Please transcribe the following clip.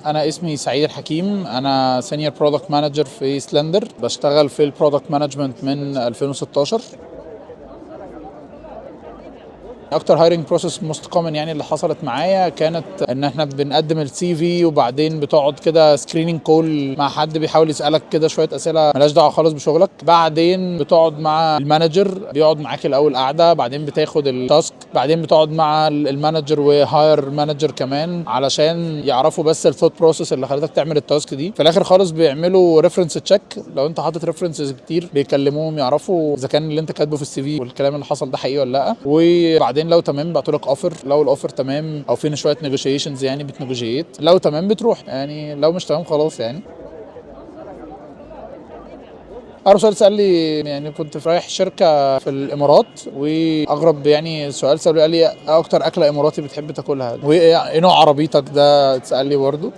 انا اسمي سعيد الحكيم، انا سينيور برودكت مانجر في سلندر، بشتغل في البرودكت مانجمنت من 2016. اكتر هايرنج بروسيس موست كومن يعني اللي حصلت معايا كانت ان احنا بنقدم السي في، وبعدين بتقعد كده سكريننج كول مع حد بيحاول يسالك كده شويه اسئله ملهاش دعوه خالص بشغلك. بعدين بتقعد مع المانجر بيقعد معاك الاول قعده، بعدين بتاخد التاسك، بعدين بتقعد مع المانجر وهاير مانجر كمان علشان يعرفوا بس الثوت بروسيس اللي خلتك تعمل التاسك دي. في الاخر خالص بيعملوا ريفرنس تشيك، لو انت حاطط ريفرنسز كتير بيكلموهم يعرفوا اذا كان اللي انت كاتبه في السي في والكلام اللي حصل ده حقيقي ولا لا. وبعدين لو تمام بعتوا لك اوفر، لو الاوفر تمام او فين شويه نيجوشيشنز يعني بتنيجوشيت، لو تمام بتروح، يعني لو مش تمام خلاص يعني. أقرب سؤال سأل لي يعني كنت رايح شركة في الإمارات، وأغرب يعني سؤال سأله قال لي أكتر أكلة إماراتي بتحب تاكلها، وإيه نوع عربيتك ده اتسأل لي برضه.